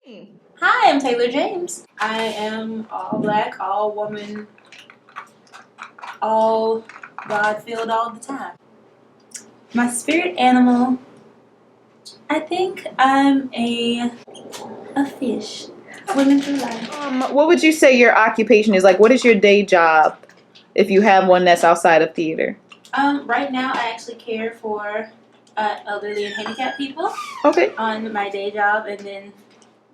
Hi, I'm Taylor James. I am all black, all woman, all God-filled all the time. My spirit animal, I think I'm a fish swimming through life. What would you say your occupation is? Like, what is your day job if you have one that's outside of theater? Right now I actually care for elderly and handicapped people. Okay. On my day job, and then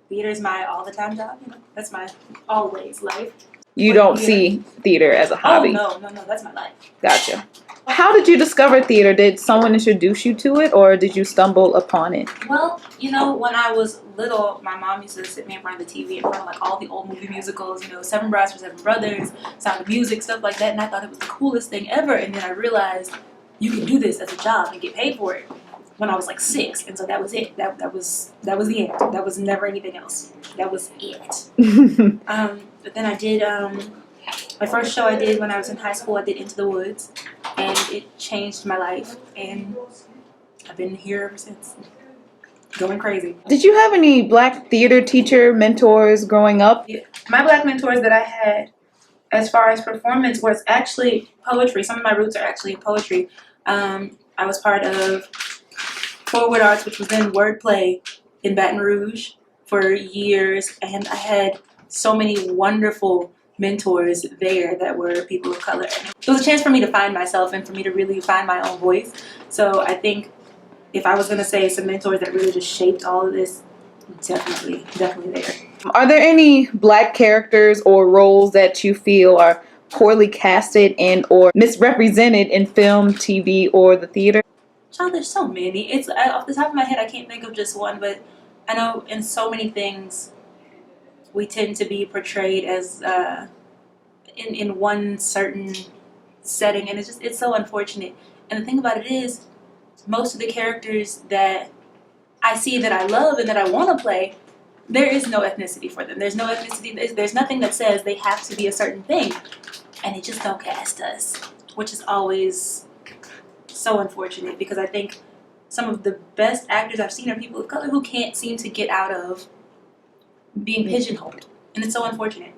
theater is my all-the-time job. You know, that's my always life. You don't see theater as a hobby? Oh, no, that's my life. Gotcha. How did you discover theater? Did someone introduce you to it, or did you stumble upon it? Well, you know, when I was little, my mom used to sit me in front of the TV in front of like all the old movie musicals, you know, Seven Brides for Seven Brothers, Sound of Music, stuff like that, and I thought it was the coolest thing ever. And then I realized you can do this as a job and get paid for it when I was like 6, and so that was it. That was the end. That was never anything else. That was it. But then I did my first show I did when I was in high school. I did Into the Woods, and it changed my life, and I've been here ever since, going crazy. Did you have any black theater teacher mentors growing up? Yeah. My black mentors that I had as far as performance was actually poetry. Some of my roots are actually in poetry. I was part of Forward Arts, which was then wordplay in Baton Rouge for years, and I had so many wonderful mentors there that were people of color. It was a chance for me to find myself and for me to really find my own voice. So I think if I was going to say some mentors that really just shaped all of this, definitely there. Are there any black characters or roles that you feel are poorly casted and or misrepresented in film, TV, or the theater? Child, there's so many. It's off the top of my head, I can't think of just one, but I know in so many things we tend to be portrayed as in one certain setting, and it's so unfortunate. And the thing about it is, most of the characters that I see that I love and that I want to play, there is no ethnicity for them. There's no ethnicity. There's nothing that says they have to be a certain thing, and they just don't cast us, which is always so unfortunate, because I think some of the best actors I've seen are people of color who can't seem to get out of being pigeonholed, and it's so unfortunate.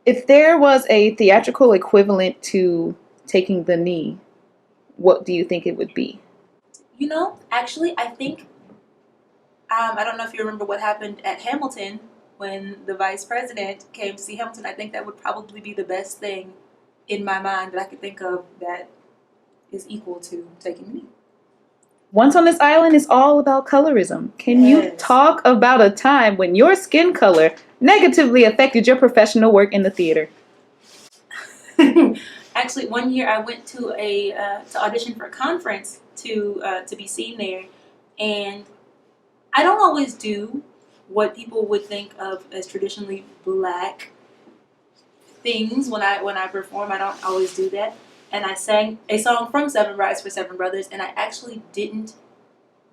If there was a theatrical equivalent to taking the knee, what do you think it would be? You know, actually, I think, I don't know if you remember what happened at Hamilton when the vice president came to see Hamilton. I think that would probably be the best thing in my mind that I could think of that is equal to taking the knee. Once on This Island is all about colorism. Can you talk about a time when your skin color negatively affected your professional work in the theater? Actually, one year I went to to audition for a conference to be seen there, and I don't always do what people would think of as traditionally black things when I perform. I don't always do that. And I sang a song from Seven Brides for Seven Brothers, and I actually didn't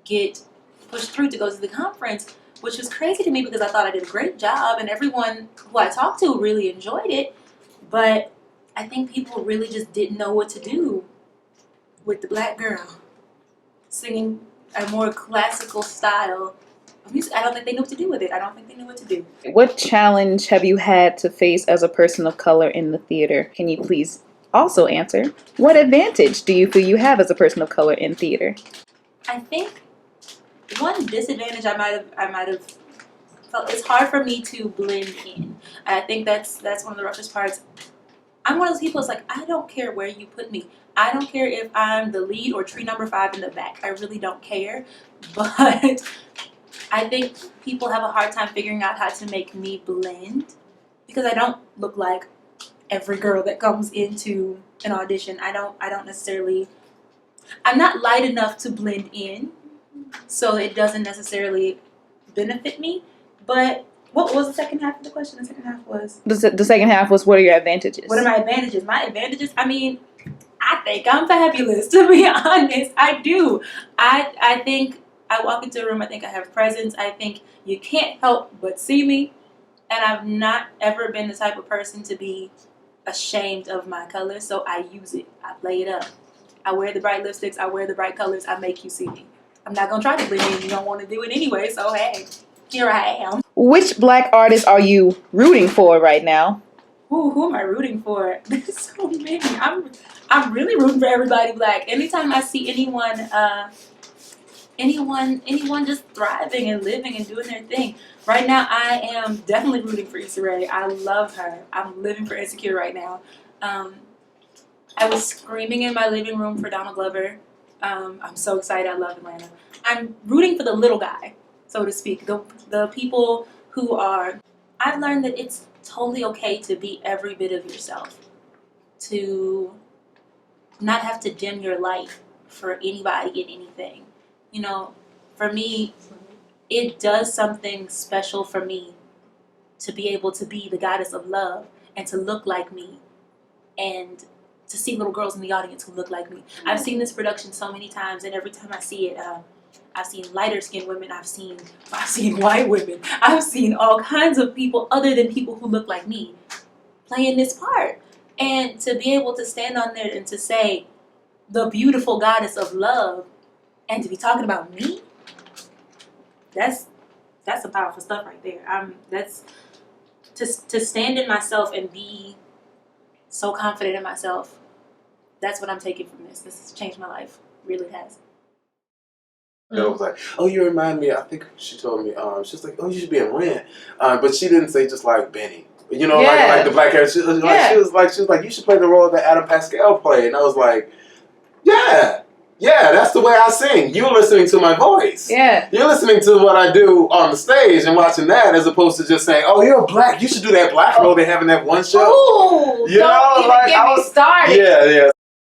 get pushed through to go to the conference, which was crazy to me because I thought I did a great job and everyone who I talked to really enjoyed it. But I think people really just didn't know what to do with the black girl singing a more classical style of music. I don't think they knew what to do with it. I don't think they knew what to do. What challenge have you had to face as a person of color in the theater? Can you please also answer, what advantage do you feel you have as a person of color in theater? I think one disadvantage I might have felt, it's hard for me to blend in. I think that's one of the roughest parts. I'm one of those people that's like, I don't care where you put me. I don't care if I'm the lead or tree number 5 in the back. I really don't care. But I think people have a hard time figuring out how to make me blend, because I don't look like every girl that comes into an audition. I don't necessarily, I'm not light enough to blend in, so it doesn't necessarily benefit me. But what was the second half of the question? The second half was? The second half was, what are your advantages? What are my advantages? My advantages, I mean, I think I'm fabulous, to be honest. I do. I think I walk into a room, I think I have presence. I think you can't help but see me. And I've not ever been the type of person to be ashamed of my color, so I use it. I play it up. I wear the bright lipsticks. I wear the bright colors. I make you see me. I'm not going to try to blend in. You don't want to do it anyway, so hey, here I am. Which Black artists are you rooting for right now? Who am I rooting for? There's so many. I'm really rooting for everybody Black. Anytime I see anyone just thriving and living and doing their thing. Right now, I am definitely rooting for Issa Rae. I love her. I'm living for Insecure right now. I was screaming in my living room for Donald Glover. I'm so excited. I love Atlanta. I'm rooting for the little guy, so to speak. The people who are. I've learned that it's totally okay to be every bit of yourself. To not have to dim your light for anybody and anything. You know, for me, it does something special for me to be able to be the goddess of love and to look like me and to see little girls in the audience who look like me. I've seen this production so many times, and every time I see it, I've seen lighter skinned women, I've seen white women, I've seen all kinds of people other than people who look like me playing this part. And to be able to stand on there and to say, the beautiful goddess of love, and to be talking about me, that's some powerful stuff right there. That's to stand in myself and be so confident in myself. That's what I'm taking from this. This has changed my life. It really has. And I was like, oh, you remind me. I think she told me. She was like, oh, you should be in Rent, but she didn't say just like Benny. You know, like the black hair. She was like, you should play the role that Adam Pascal played. And I was like, yeah, that's the way I sing. You're listening to my voice. Yeah. You're listening to what I do on the stage and watching that, as opposed to just saying, oh, you're Black. You should do that Black role they have in that one show. Ooh, you don't know, even like get me started. Yeah.